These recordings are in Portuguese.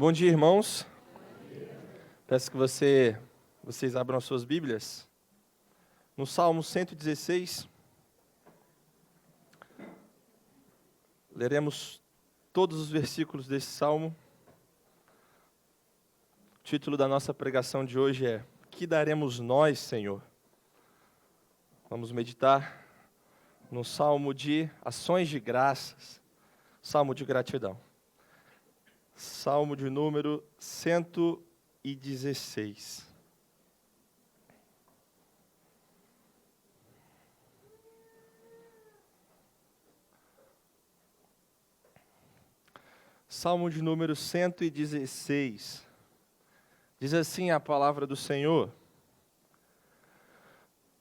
Bom dia, irmãos. Peço que vocês abram as suas Bíblias. No Salmo 116, leremos todos os versículos desse Salmo. O título da nossa pregação de hoje é: Que daremos nós, Senhor? Vamos meditar no Salmo de ações de graças, Salmo de gratidão. Salmo de número 116. Salmo de número 116. Diz assim a palavra do Senhor: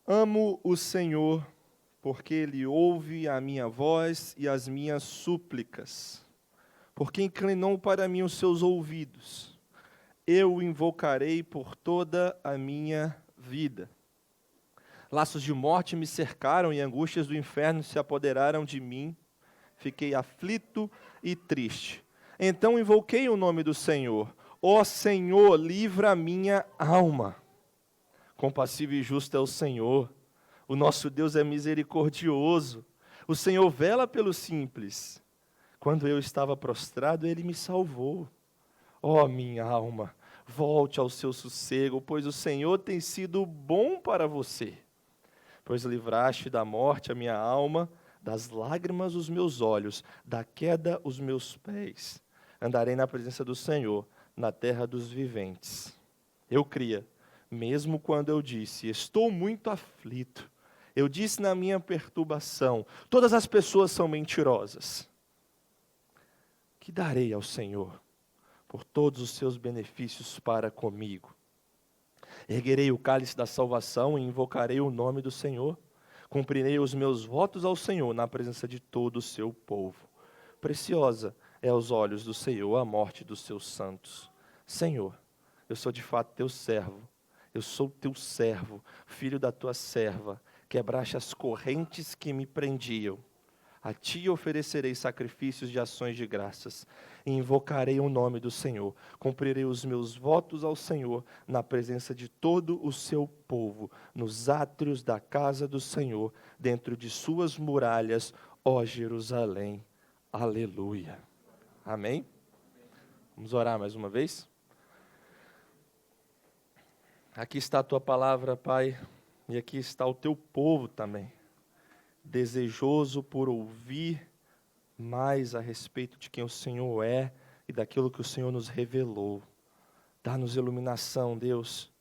Amo o Senhor, porque Ele ouve a minha voz e as minhas súplicas, porque inclinou para mim os seus ouvidos. Eu o invocarei por toda a minha vida. Laços de morte me cercaram e angústias do inferno se apoderaram de mim. Fiquei aflito e triste. Então invoquei o nome do Senhor. Ó Senhor, livra a minha alma. Compassivo e justo é o Senhor. O nosso Deus é misericordioso. O Senhor vela pelo simples. Quando eu estava prostrado, Ele me salvou. Ó minha alma, volte ao seu sossego, pois o Senhor tem sido bom para você. Pois livraste da morte a minha alma, das lágrimas os meus olhos, da queda os meus pés. Andarei na presença do Senhor, na terra dos viventes. Eu cria, mesmo quando eu disse, estou muito aflito. Eu disse na minha perturbação, todas as pessoas são mentirosas. Que darei ao Senhor por todos os seus benefícios para comigo? Erguerei o cálice da salvação e invocarei o nome do Senhor. Cumprirei os meus votos ao Senhor na presença de todo o seu povo. Preciosa é aos olhos do Senhor a morte dos seus santos. Senhor, eu sou de fato teu servo. Eu sou teu servo, filho da tua serva. Quebraste as correntes que me prendiam. A ti oferecerei sacrifícios de ações de graças, e invocarei o nome do Senhor. Cumprirei os meus votos ao Senhor, na presença de todo o seu povo, nos átrios da casa do Senhor, dentro de suas muralhas, ó Jerusalém. Aleluia. Amém? Vamos orar mais uma vez? Aqui está a tua palavra, Pai, e aqui está o teu povo também, desejoso por ouvir mais a respeito de quem o Senhor é e daquilo que o Senhor nos revelou. Dá-nos iluminação, Deus,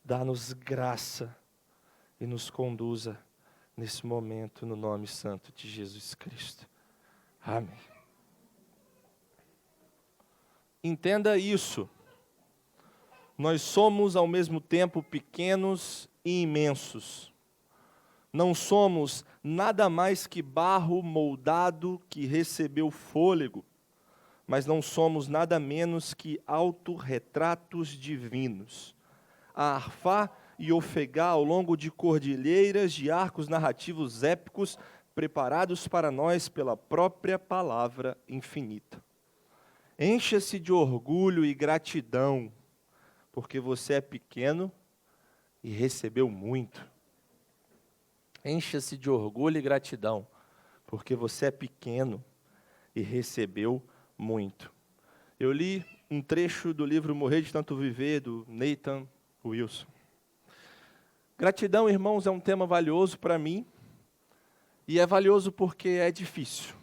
dá-nos graça e nos conduza nesse momento no nome santo de Jesus Cristo. Amém. Entenda isso. Nós somos ao mesmo tempo pequenos e imensos. Não somos nada mais que barro moldado que recebeu fôlego, mas não somos nada menos que autorretratos divinos, a arfar e ofegar ao longo de cordilheiras de arcos narrativos épicos preparados para nós pela própria palavra infinita. Encha-se de orgulho e gratidão, porque você é pequeno e recebeu muito. Encha-se de orgulho e gratidão, porque você é pequeno e recebeu muito. Eu li um trecho do livro Morrer de Tanto Viver, do Nathan Wilson. Gratidão, irmãos, é um tema valioso para mim, e é valioso porque é difícil.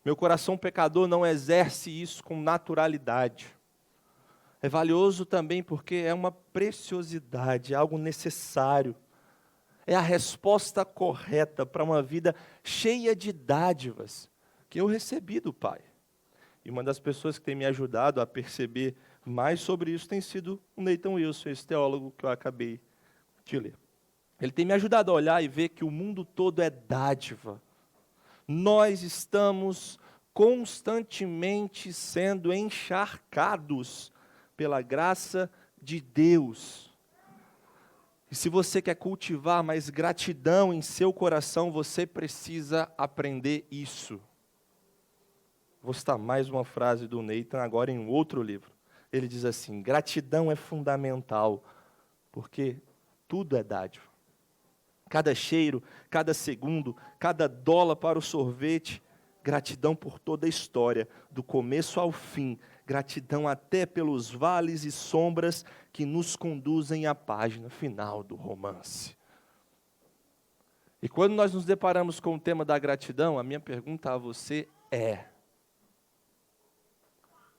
Meu coração pecador não exerce isso com naturalidade. É valioso também porque é uma preciosidade, é algo necessário. É a resposta correta para uma vida cheia de dádivas que eu recebi do Pai. E uma das pessoas que tem me ajudado a perceber mais sobre isso tem sido o Nathan Wilson, esse teólogo que eu acabei de ler. Ele tem me ajudado a olhar e ver que o mundo todo é dádiva. Nós estamos constantemente sendo encharcados pela graça de Deus. E se você quer cultivar mais gratidão em seu coração, você precisa aprender isso. Vou citar mais uma frase do Nathan, agora em um outro livro. Ele diz assim: gratidão é fundamental, porque tudo é dádiva. Cada cheiro, cada segundo, cada dólar para o sorvete, gratidão por toda a história, do começo ao fim, gratidão até pelos vales e sombras que nos conduzem à página final do romance. E quando nós nos deparamos com o tema da gratidão, a minha pergunta a você é: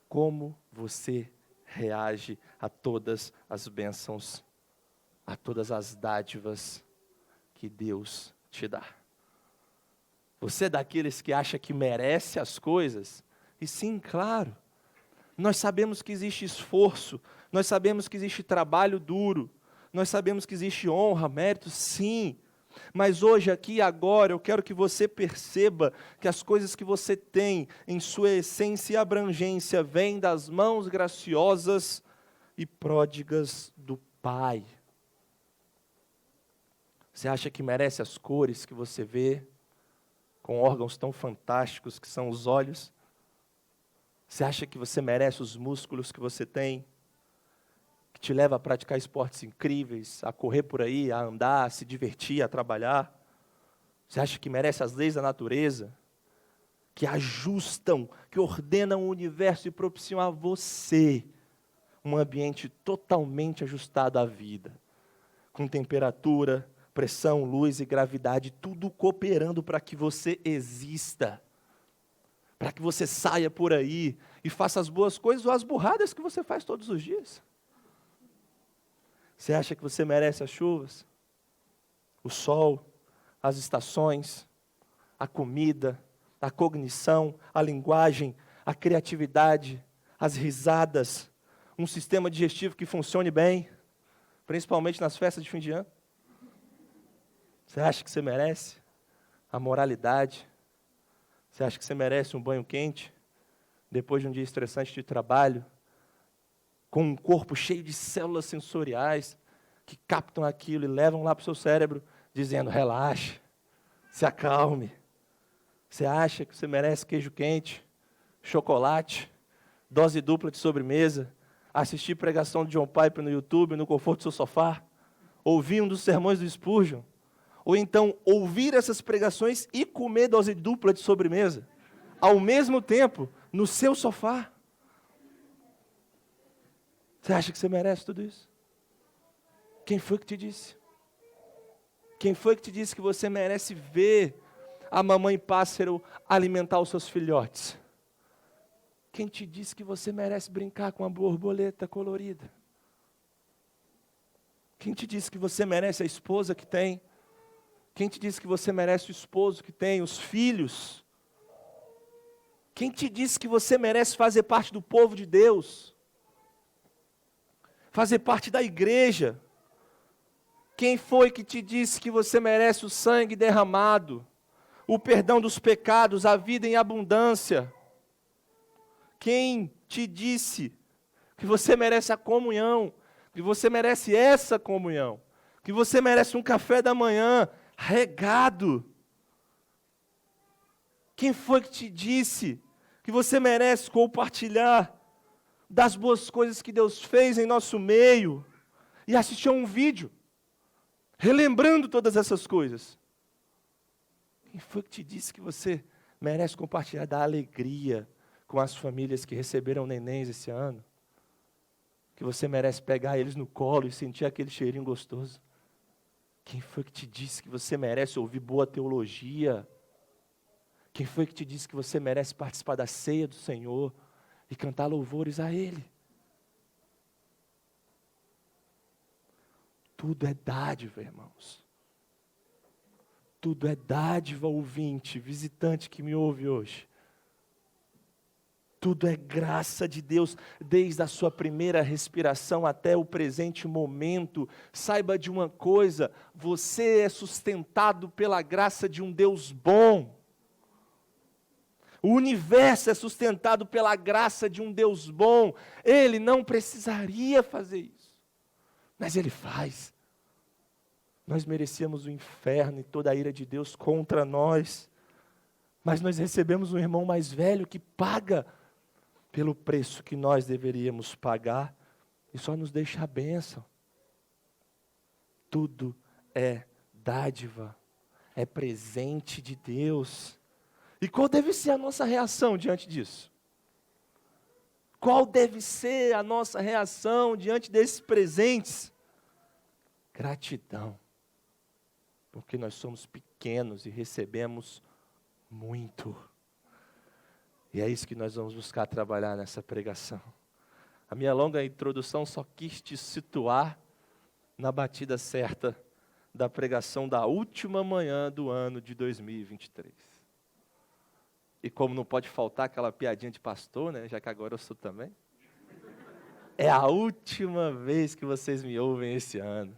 como você reage a todas as bênçãos, a todas as dádivas que Deus te dá? Você é daqueles que acha que merece as coisas? E sim, claro. Nós sabemos que existe esforço, nós sabemos que existe trabalho duro, nós sabemos que existe honra, mérito, sim. Mas hoje, aqui e agora, eu quero que você perceba que as coisas que você tem em sua essência e abrangência vêm das mãos graciosas e pródigas do Pai. Você acha que merece as cores que você vê, com órgãos tão fantásticos que são os olhos? Você acha que você merece os músculos que você tem, que te leva a praticar esportes incríveis, a correr por aí, a andar, a se divertir, a trabalhar? Você acha que merece as leis da natureza, que ajustam, que ordenam o universo e propiciam a você um ambiente totalmente ajustado à vida, com temperatura, pressão, luz e gravidade, tudo cooperando para que você exista, para que você saia por aí e faça as boas coisas ou as burradas que você faz todos os dias? Você acha que você merece as chuvas, o sol, as estações, a comida, a cognição, a linguagem, a criatividade, as risadas, um sistema digestivo que funcione bem, principalmente nas festas de fim de ano? Você acha que você merece a moralidade? Você acha que você merece um banho quente, depois de um dia estressante de trabalho, com um corpo cheio de células sensoriais, que captam aquilo e levam lá para o seu cérebro, dizendo: relaxe, se acalme. Você acha que você merece queijo quente, chocolate, dose dupla de sobremesa, assistir pregação de John Piper no YouTube, no conforto do seu sofá, ouvir um dos sermões do Spurgeon, ou então ouvir essas pregações e comer dose dupla de sobremesa, ao mesmo tempo, no seu sofá? Você acha que você merece tudo isso? Quem foi que te disse? Quem foi que te disse que você merece ver a mamãe pássaro alimentar os seus filhotes? Quem te disse que você merece brincar com a borboleta colorida? Quem te disse que você merece a esposa que tem? Quem te disse que você merece o esposo que tem, os filhos? Quem te disse que você merece fazer parte do povo de Deus? Fazer parte da igreja? Quem foi que te disse que você merece o sangue derramado, o perdão dos pecados, a vida em abundância? Quem te disse que você merece a comunhão, que você merece essa comunhão, que você merece um café da manhã regado? Quem foi que te disse que você merece compartilhar das boas coisas que Deus fez em nosso meio e assistir a um vídeo relembrando todas essas coisas? Quem foi que te disse que você merece compartilhar da alegria com as famílias que receberam nenéns esse ano? Que você merece pegar eles no colo e sentir aquele cheirinho gostoso? Quem foi que te disse que você merece ouvir boa teologia? Quem foi que te disse que você merece participar da ceia do Senhor e cantar louvores a Ele? Tudo é dádiva, irmãos. Tudo é dádiva, ouvinte, visitante que me ouve hoje. Tudo é graça de Deus, desde a sua primeira respiração até o presente momento. Saiba de uma coisa: você é sustentado pela graça de um Deus bom. O universo é sustentado pela graça de um Deus bom. Ele não precisaria fazer isso, mas Ele faz. Nós merecíamos o inferno e toda a ira de Deus contra nós, Mas nós recebemos um irmão mais velho que paga pelo preço que nós deveríamos pagar e só nos deixa a bênção. Tudo é dádiva, é presente de Deus. E qual deve ser a nossa reação diante disso? Qual deve ser a nossa reação diante desses presentes? Gratidão. Porque nós somos pequenos e recebemos muito. E é isso que nós vamos buscar trabalhar nessa pregação. A minha longa introdução só quis te situar na batida certa da pregação da última manhã do ano de 2023. E como não pode faltar aquela piadinha de pastor, né? Já que agora eu sou também. É a última vez que vocês me ouvem esse ano.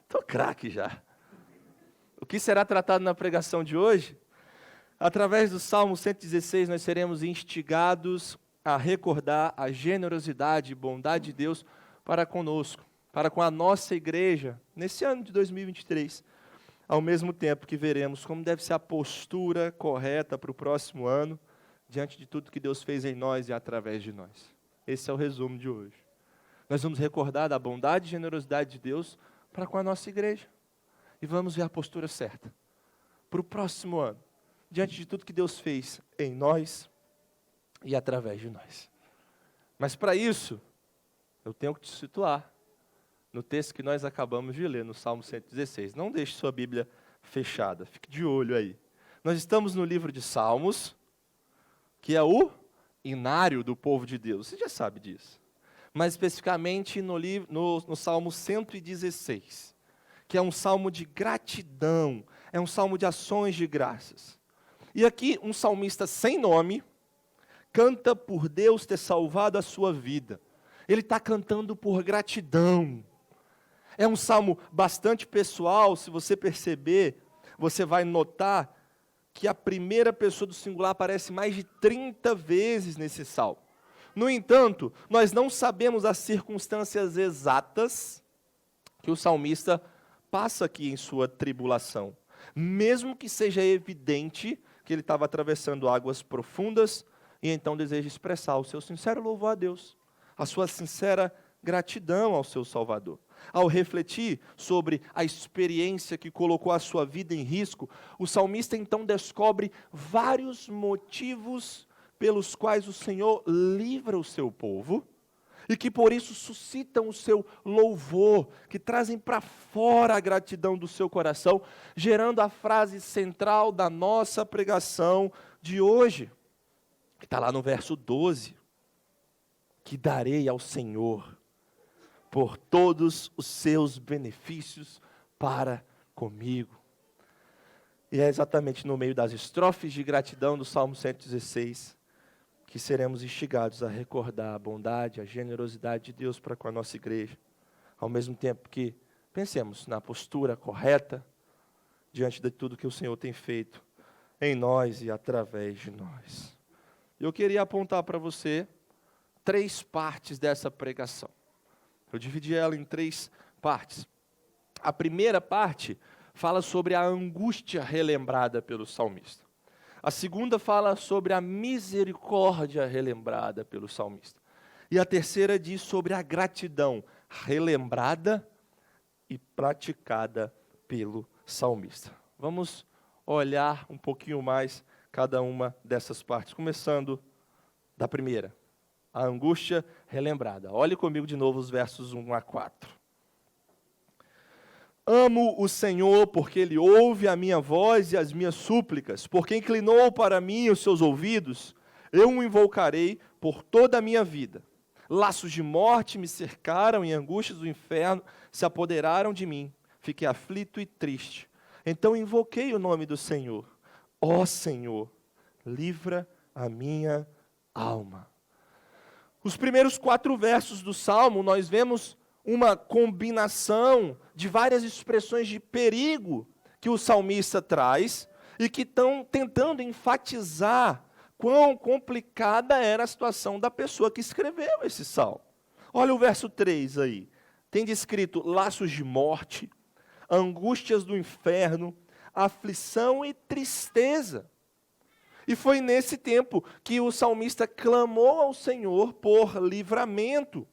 Tô craque já. O que será tratado na pregação de hoje? Através do Salmo 116, nós seremos instigados a recordar a generosidade e bondade de Deus para conosco, para com a nossa igreja, nesse ano de 2023, ao mesmo tempo que veremos como deve ser a postura correta para o próximo ano, diante de tudo que Deus fez em nós e através de nós. Esse é o resumo de hoje. Nós vamos recordar da bondade e generosidade de Deus para com a nossa igreja. E vamos ver a postura certa para o próximo ano, diante de tudo que Deus fez em nós e através de nós. Mas para isso, eu tenho que te situar no texto que nós acabamos de ler, no Salmo 116. Não deixe sua Bíblia fechada, fique de olho aí. Nós estamos no livro de Salmos, que é o inário do povo de Deus. Você já sabe disso. Mas especificamente no Salmo 116, que é um salmo de gratidão, é um salmo de ações de graças. E aqui um salmista sem nome canta por Deus ter salvado a sua vida. Ele está cantando por gratidão. É um salmo bastante pessoal, se você perceber, você vai notar que a primeira pessoa do singular aparece mais de 30 vezes nesse salmo. No entanto, nós não sabemos as circunstâncias exatas que o salmista passa aqui em sua tribulação. Mesmo que seja evidente que ele estava atravessando águas profundas e então deseja expressar o seu sincero louvor a Deus, a sua sincera gratidão ao seu Salvador. Ao refletir sobre a experiência que colocou a sua vida em risco, o salmista então descobre vários motivos pelos quais o Senhor livra o seu povo e que por isso suscitam o seu louvor, que trazem para fora a gratidão do seu coração, gerando a frase central da nossa pregação de hoje, que está lá no verso 12, que darei ao Senhor por todos os seus benefícios para comigo. E é exatamente no meio das estrofes de gratidão do Salmo 116 que seremos instigados a recordar a bondade, a generosidade de Deus para com a nossa igreja, ao mesmo tempo que pensemos na postura correta diante de tudo que o Senhor tem feito em nós e através de nós. Eu queria apontar para você 3 partes dessa pregação. Eu dividi ela em 3 partes. A primeira parte fala sobre a angústia relembrada pelo salmista. A segunda fala sobre a misericórdia relembrada pelo salmista. E a terceira diz sobre a gratidão relembrada e praticada pelo salmista. Vamos olhar um pouquinho mais cada uma dessas partes, começando da primeira. A angústia relembrada. Olhe comigo de novo os versos 1 a 4. Amo o Senhor porque Ele ouve a minha voz e as minhas súplicas, porque inclinou para mim os seus ouvidos, eu o invocarei por toda a minha vida. Laços de morte me cercaram e angústias do inferno se apoderaram de mim. Fiquei aflito e triste. Então invoquei o nome do Senhor. Ó Senhor, livra a minha alma. Os primeiros 4 versos do Salmo, nós vemos uma combinação de várias expressões de perigo que o salmista traz e que estão tentando enfatizar quão complicada era a situação da pessoa que escreveu esse salmo. Olha o verso 3 aí. Tem descrito laços de morte, angústias do inferno, aflição e tristeza. E foi nesse tempo que o salmista clamou ao Senhor por livramento.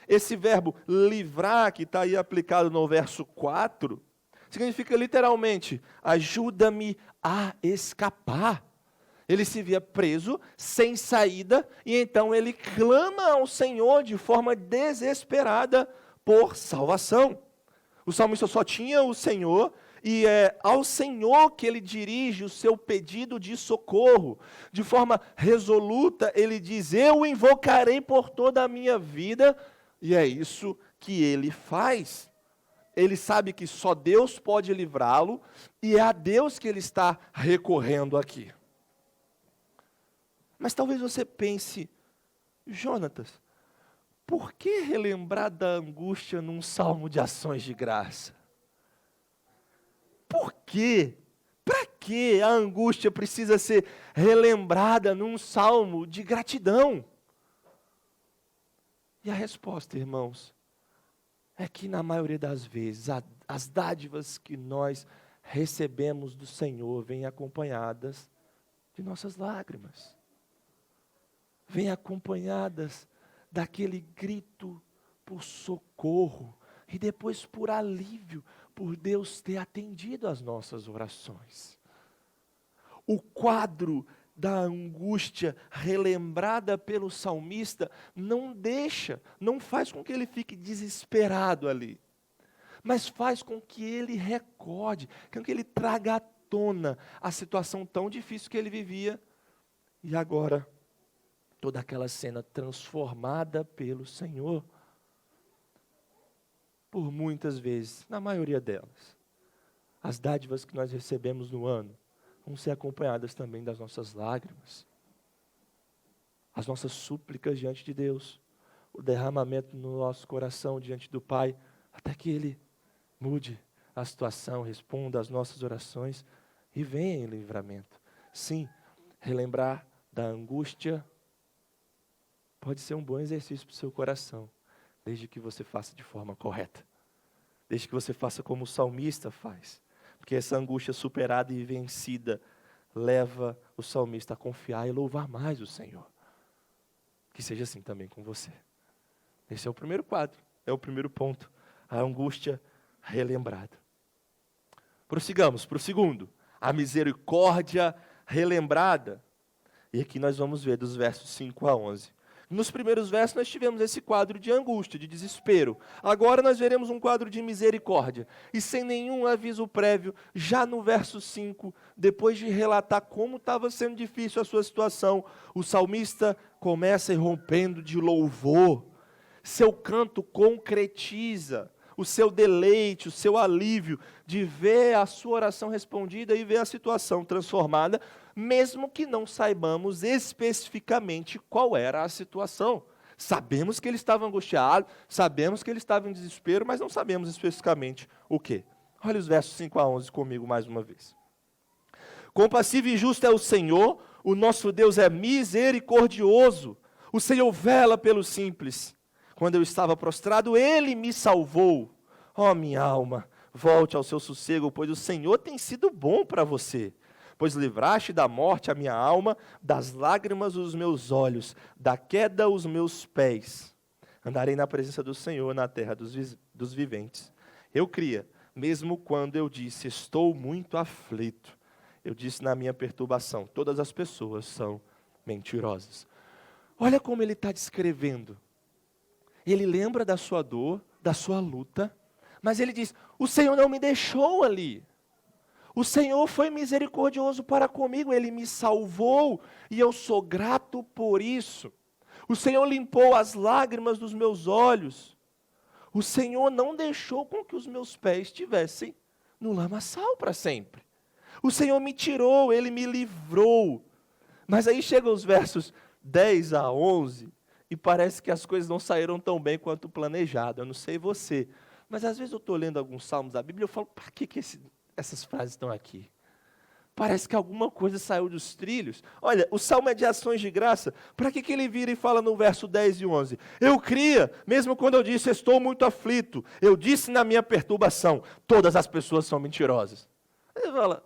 Esse verbo livrar, que está aí aplicado no verso 4, significa literalmente, ajuda-me a escapar. Ele se via preso, sem saída, e então ele clama ao Senhor de forma desesperada por salvação. O salmista só tinha o Senhor, e é ao Senhor que ele dirige o seu pedido de socorro. De forma resoluta, ele diz, eu o invocarei por toda a minha vida, e é isso que ele faz. Ele sabe que só Deus pode livrá-lo, e é a Deus que ele está recorrendo aqui. Mas talvez você pense, Jonatas, por que relembrar da angústia num salmo de ações de graça? Por quê? Para que a angústia precisa ser relembrada num salmo de gratidão? E a resposta, irmãos, é que na maioria das vezes, as dádivas que nós recebemos do Senhor vêm acompanhadas de nossas lágrimas. Vêm acompanhadas daquele grito por socorro e depois por alívio, por Deus ter atendido às nossas orações. O quadro da angústia relembrada pelo salmista não faz com que ele fique desesperado ali, mas faz com que ele recorde, com que ele traga à tona a situação tão difícil que ele vivia, e agora toda aquela cena transformada pelo Senhor. Por muitas vezes, na maioria delas, as dádivas que nós recebemos no ano vão ser acompanhadas também das nossas lágrimas, as nossas súplicas diante de Deus, o derramamento no nosso coração diante do Pai, até que Ele mude a situação, responda às nossas orações e venha em livramento. Sim, relembrar da angústia pode ser um bom exercício para o seu coração, desde que você faça de forma correta. Desde que você faça como o salmista faz. Porque essa angústia superada e vencida leva o salmista a confiar e louvar mais o Senhor. Que seja assim também com você. Esse é o primeiro quadro, é o primeiro ponto. A angústia relembrada. Prossigamos para o segundo. A misericórdia relembrada. E aqui nós vamos ver dos versos 5 a 11. Nos primeiros versos nós tivemos esse quadro de angústia, de desespero. Agora nós veremos um quadro de misericórdia. E sem nenhum aviso prévio, já no verso 5, depois de relatar como estava sendo difícil a sua situação, o salmista começa irrompendo de louvor. Seu canto concretiza o seu deleite, o seu alívio de ver a sua oração respondida e ver a situação transformada, mesmo que não saibamos especificamente qual era a situação. Sabemos que ele estava angustiado, sabemos que ele estava em desespero, mas não sabemos especificamente o quê. Olha os versos 5 a 11 comigo mais uma vez. Compassivo e justo é o Senhor, o nosso Deus é misericordioso, o Senhor vela pelo simples. Quando eu estava prostrado, Ele me salvou. Ó minha alma, volte ao seu sossego, pois o Senhor tem sido bom para você. Pois livraste da morte a minha alma, das lágrimas os meus olhos, da queda os meus pés. Andarei na presença do Senhor na terra dos viventes. Eu cria, mesmo quando eu disse, estou muito aflito. Eu disse na minha perturbação, todas as pessoas são mentirosas. Olha como ele está descrevendo. Ele lembra da sua dor, da sua luta, mas ele diz, o Senhor não me deixou ali. O Senhor foi misericordioso para comigo, Ele me salvou e eu sou grato por isso. O Senhor limpou as lágrimas dos meus olhos. O Senhor não deixou com que os meus pés estivessem no lamaçal para sempre. O Senhor me tirou, Ele me livrou. Mas aí chegam os versos 10 a 11 e parece que as coisas não saíram tão bem quanto planejado. Eu não sei você, mas às vezes eu estou lendo alguns salmos da Bíblia e eu falo, para que essas frases estão aqui? Parece que alguma coisa saiu dos trilhos. Olha, o salmo é de ações de graça. Para que ele vira e fala no verso 10 e 11? Eu cria, mesmo quando eu disse, estou muito aflito. Eu disse na minha perturbação, todas as pessoas são mentirosas. fala,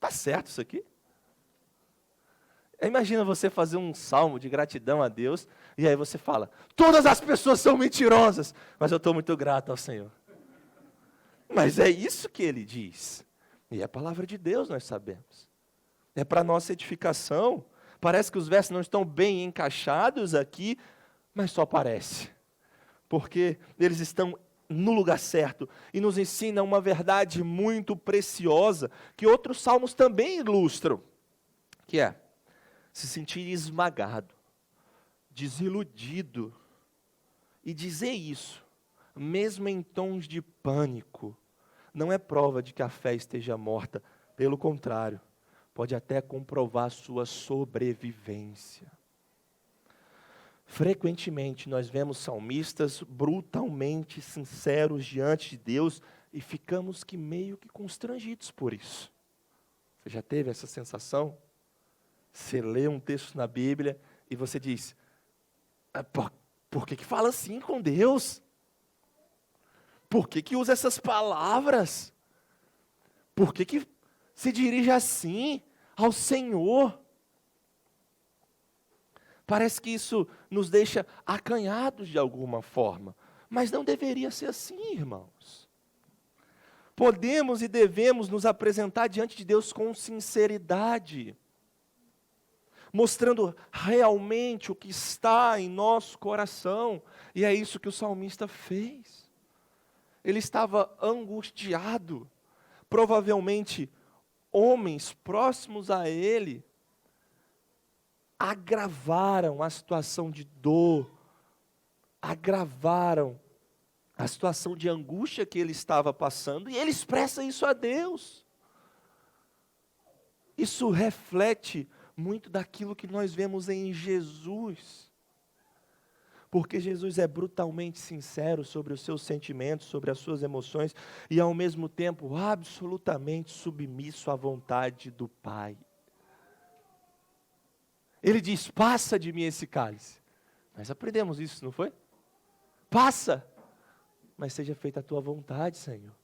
tá certo isso aqui? Imagina você fazer um salmo de gratidão a Deus, e aí você fala, todas as pessoas são mentirosas, mas eu estou muito grato ao Senhor. Mas é isso que ele diz. E é a palavra de Deus, nós sabemos. É para nossa edificação. Parece que os versos não estão bem encaixados aqui, mas só parece. Porque eles estão no lugar certo e nos ensinam uma verdade muito preciosa que outros salmos também ilustram, que é se sentir esmagado, desiludido, e dizer isso, mesmo em tons de pânico, não é prova de que a fé esteja morta, pelo contrário, pode até comprovar sua sobrevivência. Frequentemente nós vemos salmistas brutalmente sinceros diante de Deus e ficamos que meio que constrangidos por isso. Você já teve essa sensação? Você lê um texto na Bíblia e você diz, por que fala assim com Deus? Por que usa essas palavras? Por que se dirige assim ao Senhor? Parece que isso nos deixa acanhados de alguma forma, mas não deveria ser assim, irmãos. Podemos e devemos nos apresentar diante de Deus com sinceridade, mostrando realmente o que está em nosso coração, e é isso que o salmista fez. Ele estava angustiado, provavelmente homens próximos a ele agravaram a situação de dor, agravaram a situação de angústia que ele estava passando, e ele expressa isso a Deus. Isso reflete muito daquilo que nós vemos em Jesus. Porque Jesus é brutalmente sincero sobre os seus sentimentos, sobre as suas emoções, e ao mesmo tempo absolutamente submisso à vontade do Pai. Ele diz, passa de mim esse cálice. Nós aprendemos isso, não foi? Passa, mas seja feita a tua vontade, Senhor.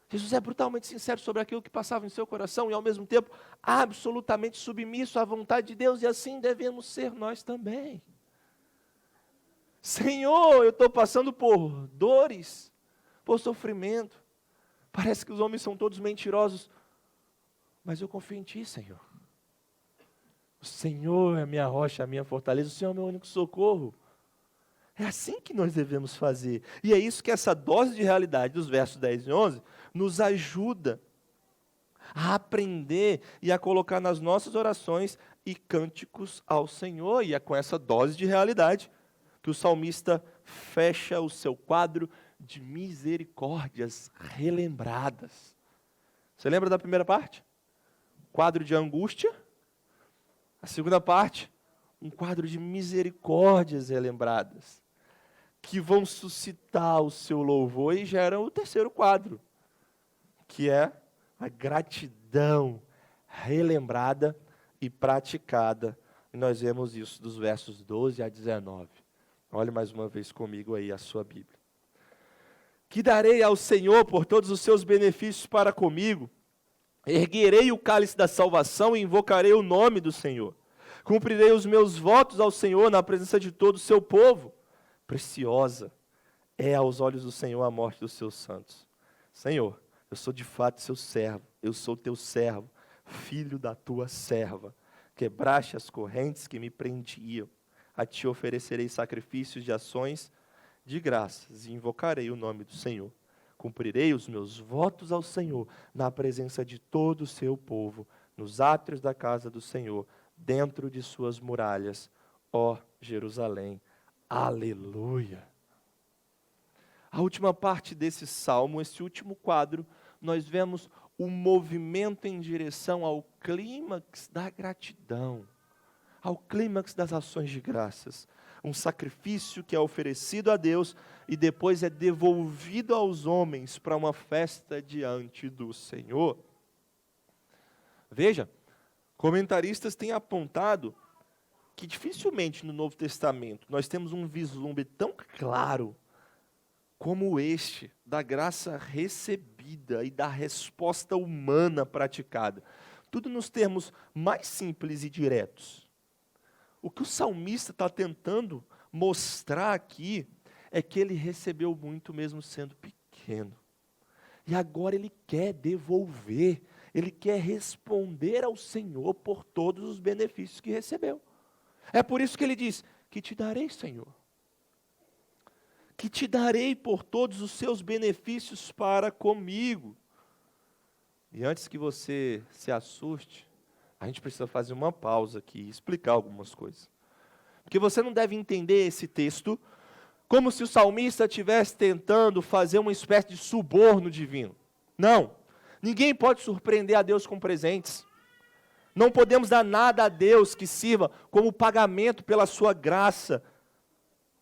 Jesus é brutalmente sincero sobre aquilo que passava em seu coração e ao mesmo tempo absolutamente submisso à vontade de Deus, e assim devemos ser nós também. Senhor, eu estou passando por dores, por sofrimento. Parece que os homens são todos mentirosos, mas eu confio em Ti, Senhor. O Senhor é a minha rocha, a minha fortaleza, o Senhor é o meu único socorro. É assim que nós devemos fazer. E é isso que essa dose de realidade dos versos 10 e 11 nos ajuda a aprender e a colocar nas nossas orações e cânticos ao Senhor. E é com essa dose de realidade que o salmista fecha o seu quadro de misericórdias relembradas. Você lembra da primeira parte? Quadro de angústia. A segunda parte, um quadro de misericórdias relembradas, que vão suscitar o seu louvor e geram o terceiro quadro, que é a gratidão relembrada e praticada. E nós vemos isso dos versos 12 a 19. Olhe mais uma vez comigo aí a sua Bíblia. Que darei ao Senhor por todos os seus benefícios para comigo? Erguerei o cálice da salvação e invocarei o nome do Senhor. Cumprirei os meus votos ao Senhor na presença de todo o seu povo. Preciosa é aos olhos do Senhor a morte dos seus santos. Senhor, eu sou de fato seu servo, eu sou teu servo, filho da tua serva. Quebraste as correntes que me prendiam. A ti oferecerei sacrifícios de ações de graças e invocarei o nome do Senhor. Cumprirei os meus votos ao Senhor na presença de todo o seu povo, nos átrios da casa do Senhor, dentro de suas muralhas, ó Jerusalém. Aleluia! A última parte desse salmo, esse último quadro, nós vemos o movimento em direção ao clímax da gratidão, ao clímax das ações de graças. Um sacrifício que é oferecido a Deus e depois é devolvido aos homens para uma festa diante do Senhor. Veja, comentaristas têm apontado que dificilmente no Novo Testamento nós temos um vislumbre tão claro como este da graça recebida vida e da resposta humana praticada. Tudo nos termos mais simples e diretos. O que o salmista está tentando mostrar aqui é que ele recebeu muito mesmo sendo pequeno. E agora ele quer devolver, ele quer responder ao Senhor por todos os benefícios que recebeu. É por isso que ele diz, que te darei, Senhor. Que te darei por todos os seus benefícios para comigo. E antes que você se assuste, a gente precisa fazer uma pausa aqui e explicar algumas coisas. Porque você não deve entender esse texto como se o salmista estivesse tentando fazer uma espécie de suborno divino. Não. Ninguém pode surpreender a Deus com presentes. Não podemos dar nada a Deus que sirva como pagamento pela sua graça.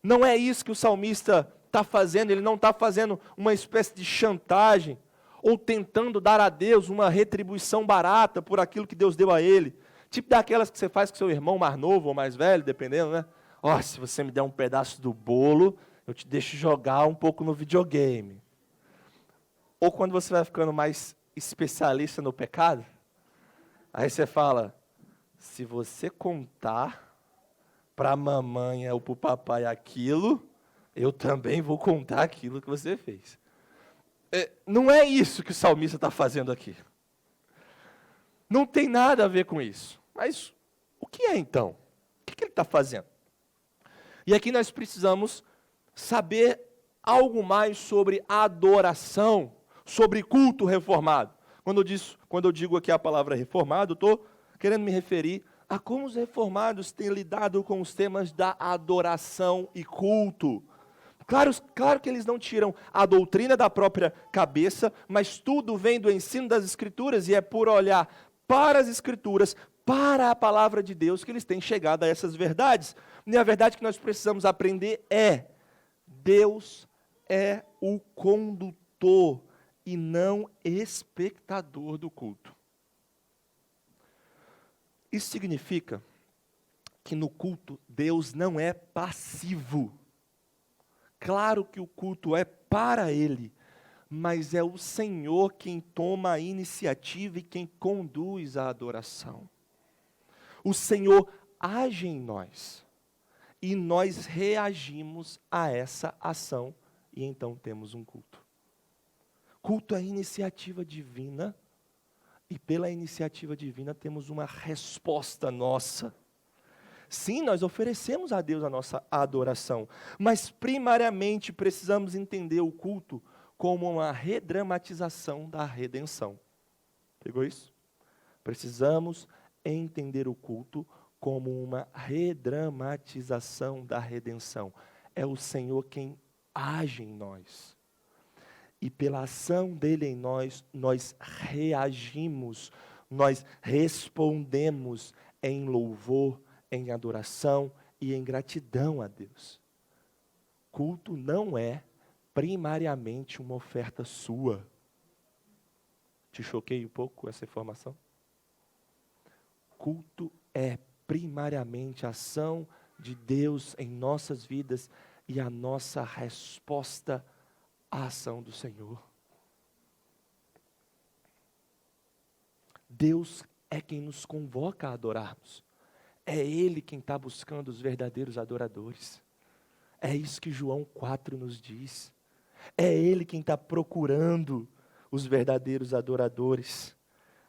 Não é isso que o salmista está fazendo. Ele não está fazendo uma espécie de chantagem ou tentando dar a Deus uma retribuição barata por aquilo que Deus deu a ele. Tipo daquelas que você faz com seu irmão mais novo ou mais velho, dependendo, né? Ó, se você me der um pedaço do bolo, eu te deixo jogar um pouco no videogame. Ou quando você vai ficando mais especialista no pecado, aí você fala, se você contar para a mamãe ou para o papai aquilo, eu também vou contar aquilo que você fez. Não é isso que o salmista está fazendo aqui. Não tem nada a ver com isso. Mas o que é então? O que ele está fazendo? E aqui nós precisamos saber algo mais sobre adoração, sobre culto reformado. Quando eu digo aqui a palavra reformado, estou querendo me referir a como os reformados têm lidado com os temas da adoração e culto. Claro que eles não tiram a doutrina da própria cabeça, mas tudo vem do ensino das Escrituras, e é por olhar para as Escrituras, para a palavra de Deus, que eles têm chegado a essas verdades. E a verdade que nós precisamos aprender é: Deus é o condutor e não espectador do culto. Isso significa que no culto Deus não é passivo. Claro que o culto é para Ele, mas é o Senhor quem toma a iniciativa e quem conduz a adoração. O Senhor age em nós, e nós reagimos a essa ação, e então temos um culto. Culto é iniciativa divina, e pela iniciativa divina temos uma resposta nossa. Sim, nós oferecemos a Deus a nossa adoração, mas primariamente precisamos entender o culto como uma redramatização da redenção. Pegou isso? Precisamos entender o culto como uma redramatização da redenção. É o Senhor quem age em nós. E pela ação dele em nós, nós reagimos, nós respondemos em louvor, em adoração e em gratidão a Deus. Culto não é primariamente uma oferta sua. Te choquei um pouco com essa informação? Culto é primariamente a ação de Deus em nossas vidas e a nossa resposta à ação do Senhor. Deus é quem nos convoca a adorarmos. É Ele quem está buscando os verdadeiros adoradores. É isso que João 4 nos diz. É Ele quem está procurando os verdadeiros adoradores.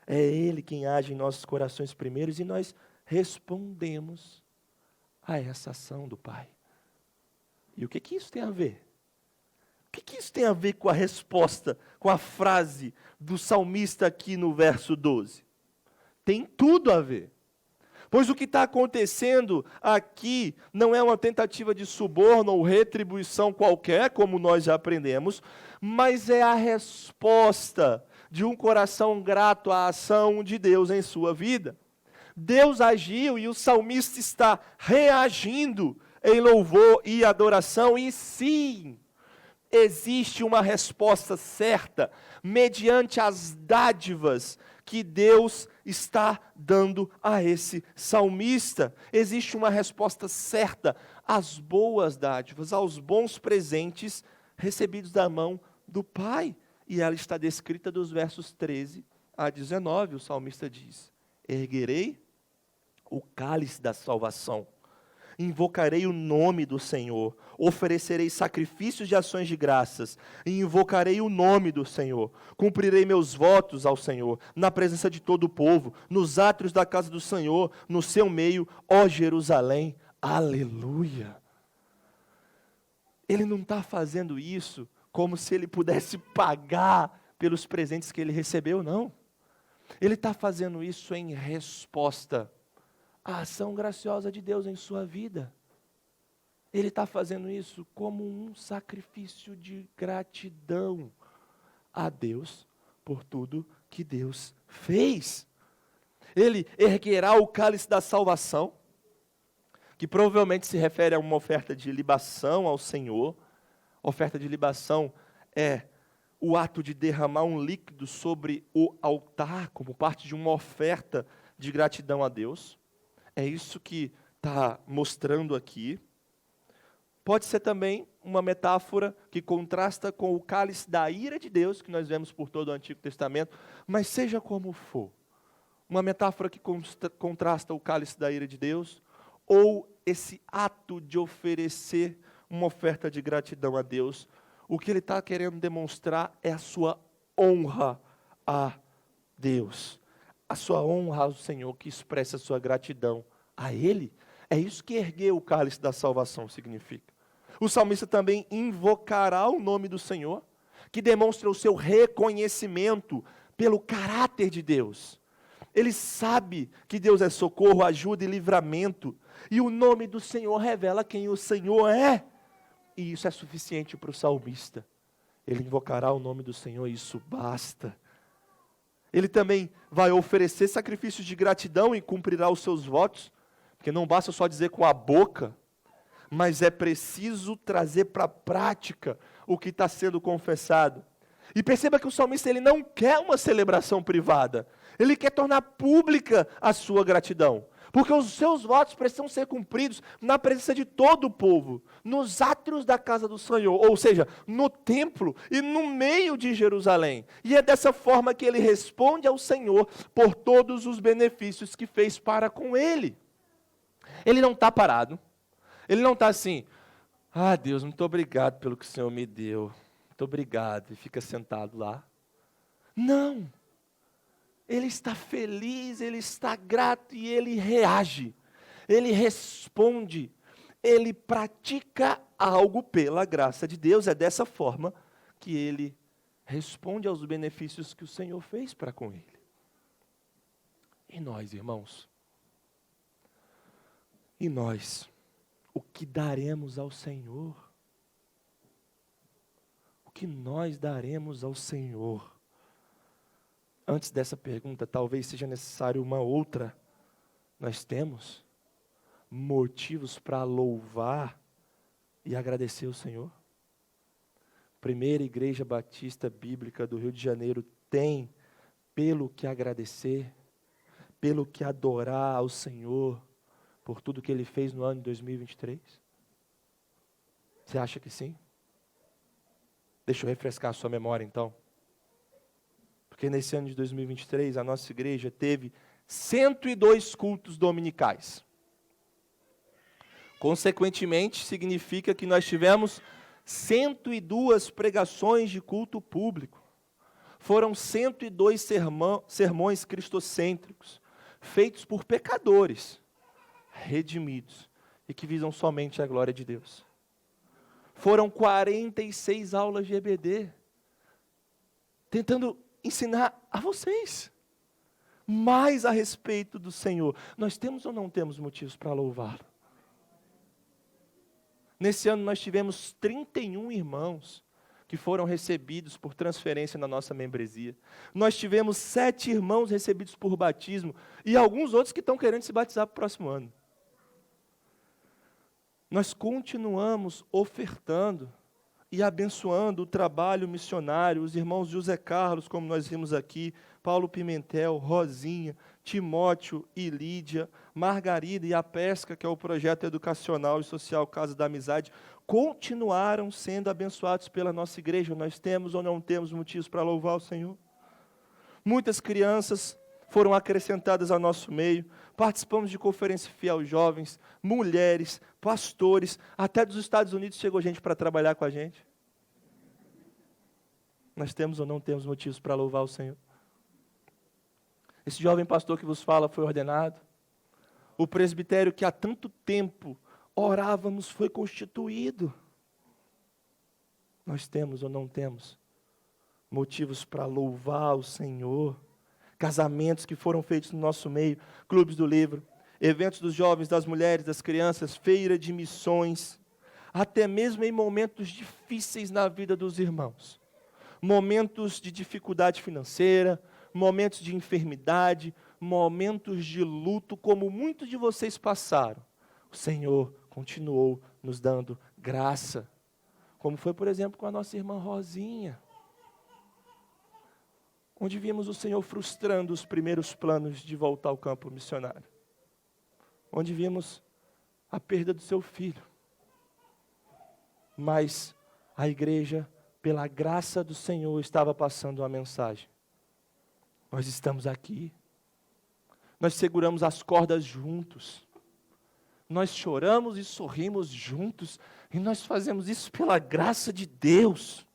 É Ele quem age em nossos corações primeiros e nós respondemos a essa ação do Pai. E o que isso tem a ver? O que isso tem a ver com a resposta, com a frase do salmista aqui no verso 12? Tem tudo a ver. Pois o que está acontecendo aqui não é uma tentativa de suborno ou retribuição qualquer, como nós já aprendemos, mas é a resposta de um coração grato à ação de Deus em sua vida. Deus agiu e o salmista está reagindo em louvor e adoração, e sim, existe uma resposta certa, mediante as dádivas que Deus está dando a esse salmista. Existe uma resposta certa às boas dádivas, aos bons presentes recebidos da mão do Pai. e ela está descrita dos versos 13 a 19, o salmista diz: erguerei o cálice da salvação, invocarei o nome do Senhor, oferecerei sacrifícios de ações de graças, e invocarei o nome do Senhor, cumprirei meus votos ao Senhor, na presença de todo o povo, nos átrios da casa do Senhor, no seu meio, ó Jerusalém, aleluia. Ele não está fazendo isso como se ele pudesse pagar pelos presentes que ele recebeu, não. Ele está fazendo isso em resposta a ação graciosa de Deus em sua vida. Ele está fazendo isso como um sacrifício de gratidão a Deus por tudo que Deus fez. Ele erguerá o cálice da salvação, que provavelmente se refere a uma oferta de libação ao Senhor. A oferta de libação é o ato de derramar um líquido sobre o altar, como parte de uma oferta de gratidão a Deus. É isso que está mostrando aqui. Pode ser também uma metáfora que contrasta com o cálice da ira de Deus, que nós vemos por todo o Antigo Testamento, mas seja como for, uma metáfora que contrasta o cálice da ira de Deus, ou esse ato de oferecer uma oferta de gratidão a Deus, o que ele está querendo demonstrar é a sua honra a Deus. A sua honra ao Senhor, que expressa a sua gratidão a Ele. É isso que erguer o cálice da salvação significa. O salmista também invocará o nome do Senhor, que demonstra o seu reconhecimento pelo caráter de Deus. Ele sabe que Deus é socorro, ajuda e livramento, e o nome do Senhor revela quem o Senhor é. E isso é suficiente para o salmista. Ele invocará o nome do Senhor e isso basta. Ele também vai oferecer sacrifícios de gratidão e cumprirá os seus votos, porque não basta só dizer com a boca, mas é preciso trazer para a prática o que está sendo confessado. E perceba que o salmista ele não quer uma celebração privada, ele quer tornar pública a sua gratidão, porque os seus votos precisam ser cumpridos na presença de todo o povo, nos átrios da casa do Senhor, ou seja, no templo e no meio de Jerusalém. E é dessa forma que ele responde ao Senhor por todos os benefícios que fez para com ele. Ele não está parado, ele não está assim: ah, Deus, muito obrigado pelo que o Senhor me deu, muito obrigado, e fica sentado lá. Não. Ele está feliz, ele está grato e ele reage, ele responde, ele pratica algo pela graça de Deus. É dessa forma que ele responde aos benefícios que o Senhor fez para com ele. E nós, irmãos? E nós? O que daremos ao Senhor? O que nós daremos ao Senhor? Antes dessa pergunta, talvez seja necessário uma outra. Nós temos motivos para louvar e agradecer o Senhor? Primeira Igreja Batista Bíblica do Rio de Janeiro tem pelo que agradecer, pelo que adorar ao Senhor, por tudo que Ele fez no ano de 2023? Você acha que sim? Deixa eu refrescar a sua memória então. Porque nesse ano de 2023, a nossa igreja teve 102 cultos dominicais. Consequentemente, significa que nós tivemos 102 pregações de culto público. Foram 102 sermões cristocêntricos, feitos por pecadores, redimidos, e que visam somente a glória de Deus. Foram 46 aulas de EBD, tentando ensinar a vocês mais a respeito do Senhor. Nós temos ou não temos motivos para louvá-lo? Nesse ano nós tivemos 31 irmãos que foram recebidos por transferência na nossa membresia. Nós tivemos 7 irmãos recebidos por batismo e alguns outros que estão querendo se batizar para o próximo ano. Nós continuamos ofertando e abençoando o trabalho missionário, os irmãos José Carlos, como nós vimos aqui, Paulo Pimentel, Rosinha, Timóteo e Lídia, Margarida e a Pesca, que é o projeto educacional e social Casa da Amizade, continuaram sendo abençoados pela nossa igreja. Nós temos ou não temos motivos para louvar o Senhor? Muitas crianças foram acrescentadas ao nosso meio, participamos de conferência fiel jovens, mulheres, pastores, até dos Estados Unidos chegou gente para trabalhar com a gente. Nós temos ou não temos motivos para louvar o Senhor? Esse jovem pastor que vos fala foi ordenado. O presbitério que há tanto tempo orávamos foi constituído. Nós temos ou não temos motivos para louvar o Senhor? Casamentos que foram feitos no nosso meio, clubes do livro, eventos dos jovens, das mulheres, das crianças, feira de missões, até mesmo em momentos difíceis na vida dos irmãos. Momentos de dificuldade financeira, momentos de enfermidade, momentos de luto, como muitos de vocês passaram. O Senhor continuou nos dando graça. Como foi, por exemplo, com a nossa irmã Rosinha, onde vimos o Senhor frustrando os primeiros planos de voltar ao campo missionário. Onde vimos a perda do seu filho. Mas a igreja, pela graça do Senhor, estava passando uma mensagem. Nós estamos aqui. Nós seguramos as cordas juntos. Nós choramos e sorrimos juntos. E nós fazemos isso pela graça de Deus.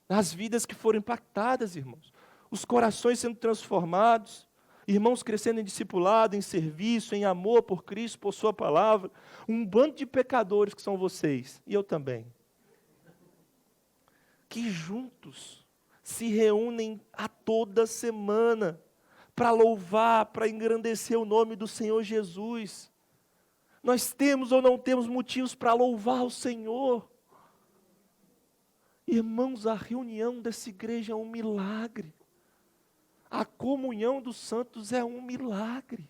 As vidas que foram impactadas, irmãos. Os corações sendo transformados. Irmãos crescendo em discipulado, em serviço, em amor por Cristo, por sua palavra. Um bando de pecadores que são vocês. E eu também. Que juntos se reúnem a toda semana para louvar, para engrandecer o nome do Senhor Jesus. Nós temos ou não temos motivos para louvar o Senhor? Irmãos, a reunião dessa igreja é um milagre. A comunhão dos santos é um milagre.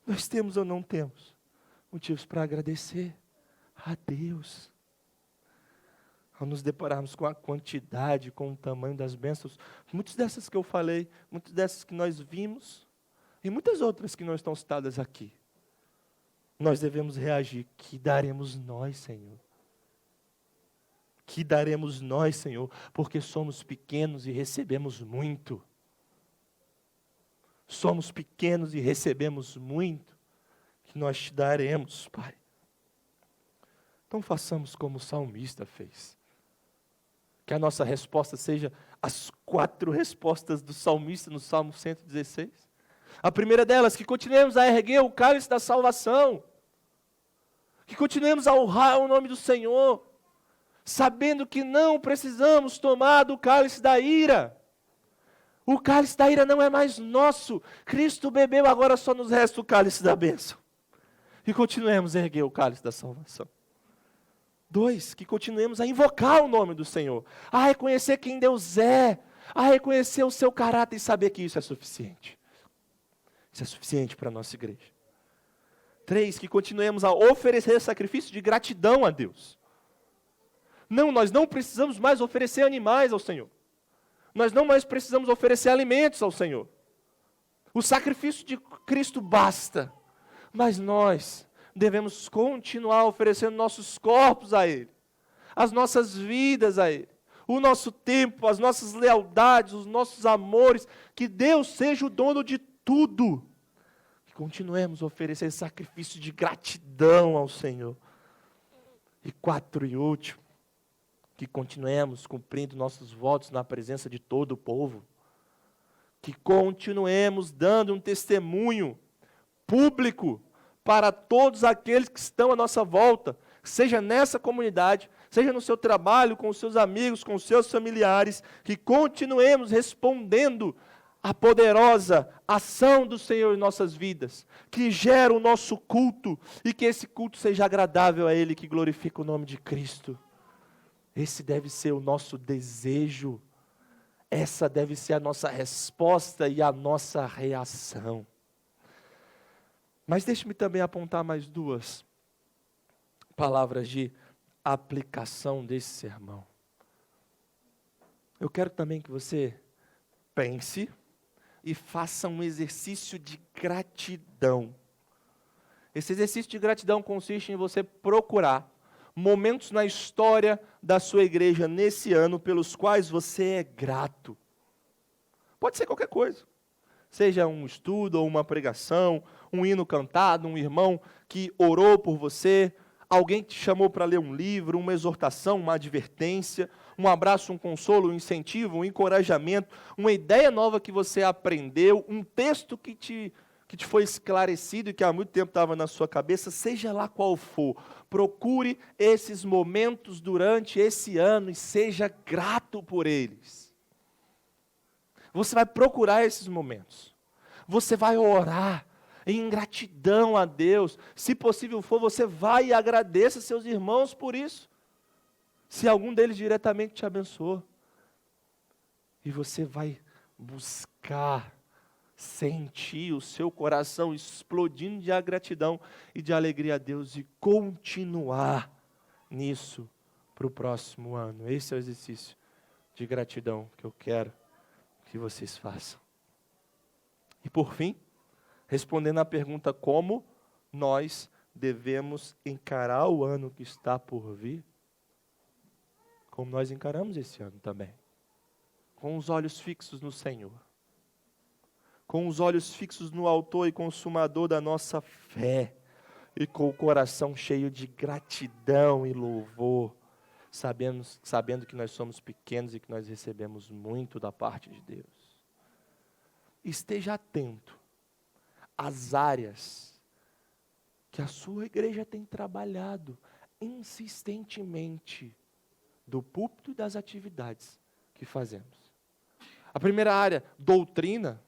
Nós temos ou não temos motivos para agradecer a Deus? Ao nos depararmos com a quantidade, com o tamanho das bênçãos, muitas dessas que eu falei, muitas dessas que nós vimos, e muitas outras que não estão citadas aqui, nós devemos reagir. Que daremos nós, Senhor? Que daremos nós, Senhor? Porque somos pequenos e recebemos muito. Somos pequenos e recebemos muito, que nós te daremos, Pai. Então façamos como o salmista fez. Que a nossa resposta seja as 4 respostas do salmista no Salmo 116. A primeira delas, que continuemos a erguer o cálice da salvação. Que continuemos a honrar o nome do Senhor, sabendo que não precisamos tomar do cálice da ira. O cálice da ira não é mais nosso. Cristo bebeu, agora só nos resta o cálice da bênção. E continuemos a erguer o cálice da salvação. 2, que continuemos a invocar o nome do Senhor, a reconhecer quem Deus é, a reconhecer o seu caráter e saber que isso é suficiente. Isso é suficiente para a nossa igreja. 3, que continuemos a oferecer sacrifício de gratidão a Deus. Não, nós não precisamos mais oferecer animais ao Senhor. Nós não mais precisamos oferecer alimentos ao Senhor. O sacrifício de Cristo basta. Mas nós devemos continuar oferecendo nossos corpos a Ele, as nossas vidas a Ele, o nosso tempo, as nossas lealdades, os nossos amores, que Deus seja o dono de tudo. Que continuemos a oferecer sacrifício de gratidão ao Senhor. E 4 e último, que continuemos cumprindo nossos votos na presença de todo o povo. Que continuemos dando um testemunho público para todos aqueles que estão à nossa volta, seja nessa comunidade, seja no seu trabalho, com os seus amigos, com os seus familiares, que continuemos respondendo à poderosa ação do Senhor em nossas vidas, que gera o nosso culto, e que esse culto seja agradável a Ele, que glorifica o nome de Cristo. Esse deve ser o nosso desejo, essa deve ser a nossa resposta e a nossa reação. Mas deixe-me também apontar mais 2 palavras de aplicação desse sermão. Eu quero também que você pense e faça um exercício de gratidão. Esse exercício de gratidão consiste em você procurar momentos na história da sua igreja nesse ano pelos quais você é grato. Pode ser qualquer coisa. Seja um estudo ou uma pregação, um hino cantado, um irmão que orou por você, alguém que te chamou para ler um livro, uma exortação, uma advertência, um abraço, um consolo, um incentivo, um encorajamento, uma ideia nova que você aprendeu, um texto que te foi esclarecido e que há muito tempo estava na sua cabeça, seja lá qual for, procure esses momentos durante esse ano e seja grato por eles. Você vai procurar esses momentos. Você vai orar em gratidão a Deus. Se possível for, você vai e agradeça seus irmãos por isso. Se algum deles diretamente te abençoou. E você vai buscar sentir o seu coração explodindo de gratidão e de alegria a Deus e continuar nisso para o próximo ano. Esse é o exercício de gratidão que eu quero que vocês façam. E por fim, respondendo à pergunta como nós devemos encarar o ano que está por vir, como nós encaramos esse ano também, com os olhos fixos no Senhor, com os olhos fixos no autor e consumador da nossa fé, e com o coração cheio de gratidão e louvor, sabendo que nós somos pequenos e que nós recebemos muito da parte de Deus. Esteja atento às áreas que a sua igreja tem trabalhado insistentemente do púlpito e das atividades que fazemos. A primeira área, doutrina,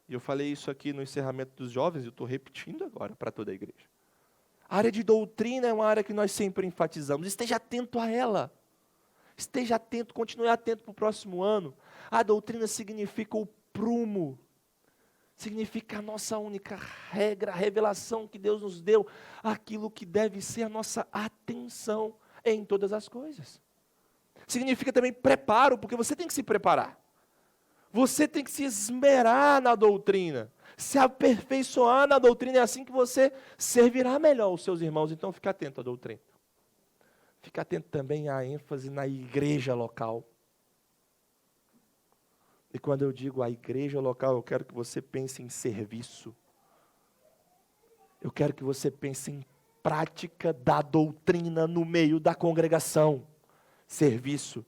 e eu falei isso aqui no encerramento dos jovens, e eu estou repetindo agora para toda a igreja. A área de doutrina é uma área que nós sempre enfatizamos. Esteja atento a ela. Esteja atento, continue atento para o próximo ano. A doutrina significa o prumo. Significa a nossa única regra, a revelação que Deus nos deu. Aquilo que deve ser a nossa atenção em todas as coisas. Significa também preparo, porque você tem que se preparar. Você tem que se esmerar na doutrina. Se aperfeiçoar na doutrina, é assim que você servirá melhor os seus irmãos. Então, fique atento à doutrina. Fique atento também à ênfase na igreja local. E quando eu digo a igreja local, eu quero que você pense em serviço. Eu quero que você pense em prática da doutrina no meio da congregação. Serviço.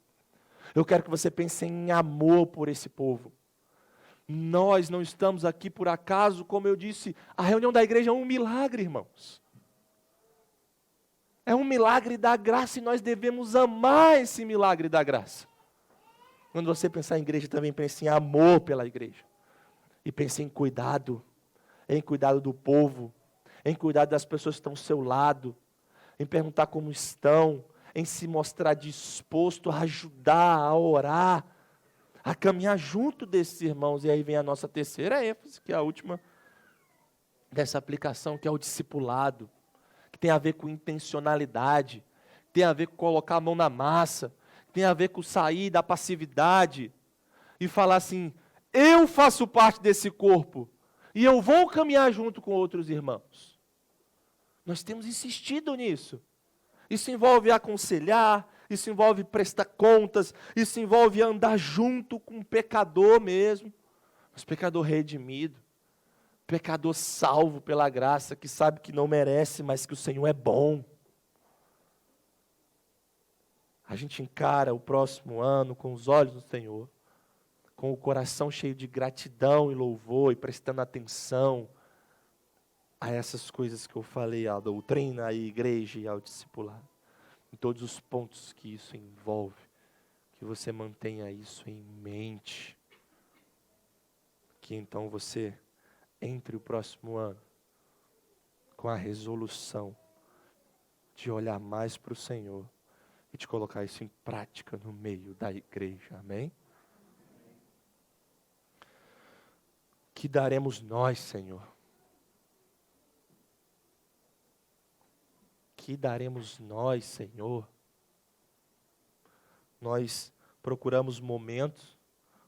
Eu quero que você pense em amor por esse povo. Nós não estamos aqui por acaso, como eu disse, a reunião da igreja é um milagre, irmãos. É um milagre da graça e nós devemos amar esse milagre da graça. Quando você pensar em igreja, também pense em amor pela igreja. E pense em cuidado do povo, em cuidado das pessoas que estão ao seu lado, em perguntar como estão, em se mostrar disposto a ajudar, a orar, a caminhar junto desses irmãos. E aí vem a nossa terceira ênfase, que é a última dessa aplicação, que é o discipulado, que tem a ver com intencionalidade, tem a ver com colocar a mão na massa, tem a ver com sair da passividade e falar assim, eu faço parte desse corpo e eu vou caminhar junto com outros irmãos. Nós temos insistido nisso. Isso envolve aconselhar, isso envolve prestar contas, isso envolve andar junto com o pecador mesmo, mas pecador redimido, pecador salvo pela graça, que sabe que não merece, mas que o Senhor é bom. A gente encara o próximo ano com os olhos do Senhor, com o coração cheio de gratidão e louvor, e prestando atenção a essas coisas que eu falei, à doutrina, à igreja e ao discipulado. Em todos os pontos que isso envolve, que você mantenha isso em mente. Que então você entre o próximo ano com a resolução de olhar mais para o Senhor e de colocar isso em prática no meio da igreja. Amém? Que daremos nós, Senhor? Que daremos nós, Senhor? Nós procuramos momentos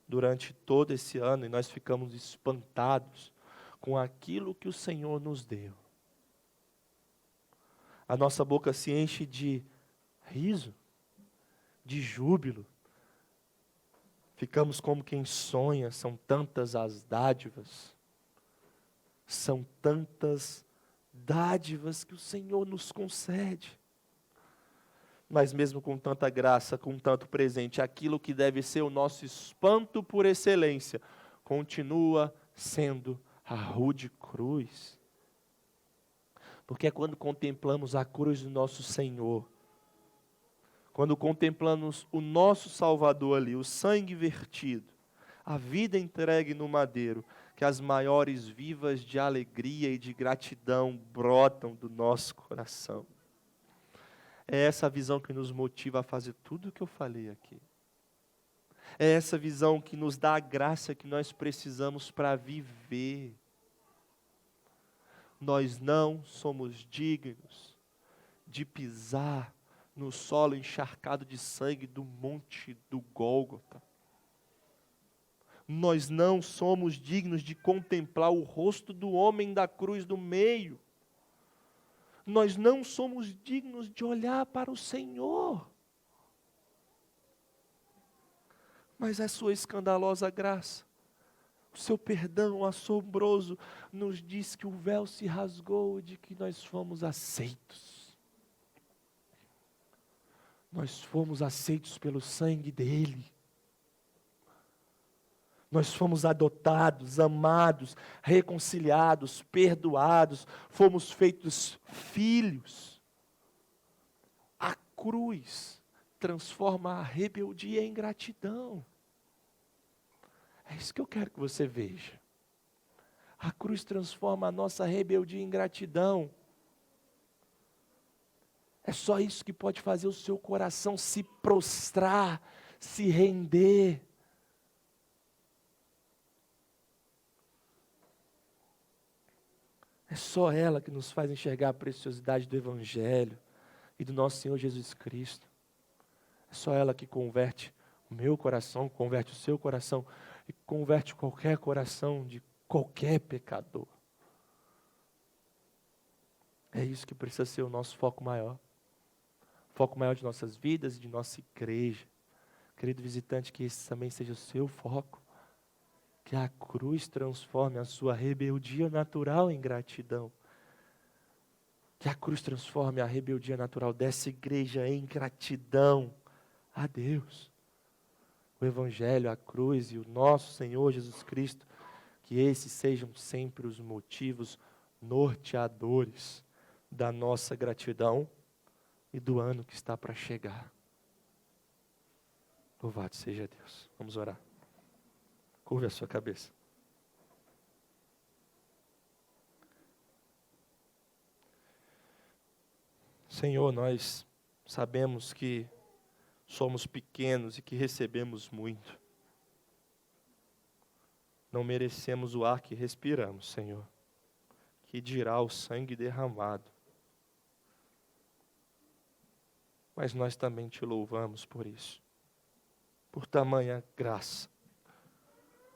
durante todo esse ano e nós ficamos espantados com aquilo que o Senhor nos deu. a nossa boca se enche de riso, de júbilo. Ficamos como quem sonha, são tantas as dádivas. São tantas dádivas que o Senhor nos concede. Mas mesmo com tanta graça, com tanto presente, aquilo que deve ser o nosso espanto por excelência, continua sendo a rude cruz. Porque é quando contemplamos a cruz do nosso Senhor, quando contemplamos o nosso Salvador ali, o sangue vertido, a vida entregue no madeiro, que as maiores vivas de alegria e de gratidão brotam do nosso coração. É essa visão que nos motiva a fazer tudo o que eu falei aqui. É essa visão que nos dá a graça que nós precisamos para viver. Nós não somos dignos de pisar no solo encharcado de sangue do monte do Gólgota. Nós não somos dignos de contemplar o rosto do homem da cruz do meio. Nós não somos dignos de olhar para o Senhor. Mas a sua escandalosa graça, o seu perdão assombroso, nos diz que o véu se rasgou, de que nós fomos aceitos. Nós fomos aceitos pelo sangue dele. Nós fomos adotados, amados, reconciliados, perdoados, fomos feitos filhos. A cruz transforma a rebeldia em gratidão. É isso que eu quero que você veja. A cruz transforma a nossa rebeldia em gratidão. É só isso que pode fazer o seu coração se prostrar, se render. É só ela que nos faz enxergar a preciosidade do Evangelho e do nosso Senhor Jesus Cristo. É só ela que converte o meu coração, converte o seu coração e converte qualquer coração de qualquer pecador. É isso que precisa ser o nosso foco maior. Foco maior de nossas vidas e de nossa igreja. Querido visitante, que esse também seja o seu foco. Que a cruz transforme a sua rebeldia natural em gratidão. Que a cruz transforme a rebeldia natural dessa igreja em gratidão a Deus. O Evangelho, a cruz e o nosso Senhor Jesus Cristo, que esses sejam sempre os motivos norteadores da nossa gratidão e do ano que está para chegar. Louvado seja Deus. Vamos orar. Curve a sua cabeça. Senhor, nós sabemos que somos pequenos e que recebemos muito. Não merecemos o ar que respiramos, Senhor. Que dirá o sangue derramado. Mas nós também te louvamos por isso. Por tamanha graça.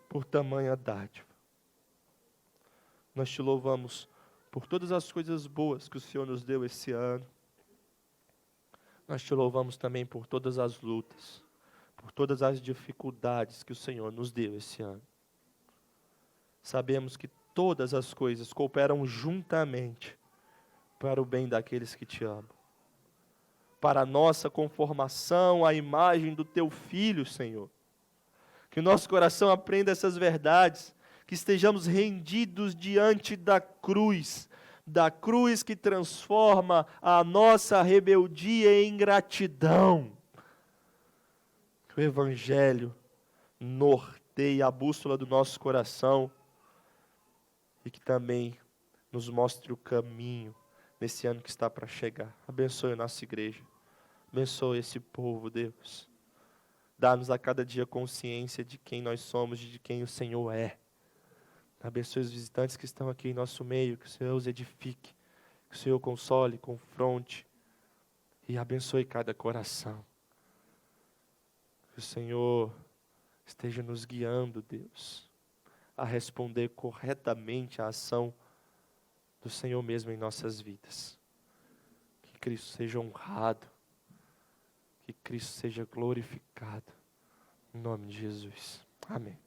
Por tamanha dádiva. Nós te louvamos por todas as coisas boas que o Senhor nos deu esse ano. Nós te louvamos também por todas as lutas, por todas as dificuldades que o Senhor nos deu esse ano. Sabemos que todas as coisas cooperam juntamente para o bem daqueles que te amam. Para a nossa conformação à imagem do Teu Filho, Senhor. Que o nosso coração aprenda essas verdades, que estejamos rendidos diante da cruz que transforma a nossa rebeldia em gratidão. Que o Evangelho norteie a bússola do nosso coração e que também nos mostre o caminho nesse ano que está para chegar. Abençoe a nossa igreja, abençoe esse povo, Deus. Dá-nos a cada dia consciência de quem nós somos e de quem o Senhor é. Abençoe os visitantes que estão aqui em nosso meio, que o Senhor os edifique, que o Senhor console, confronte e abençoe cada coração. Que o Senhor esteja nos guiando, Deus, a responder corretamente à ação do Senhor mesmo em nossas vidas. Cristo seja honrado, que Cristo seja glorificado. Em nome de Jesus. Amém.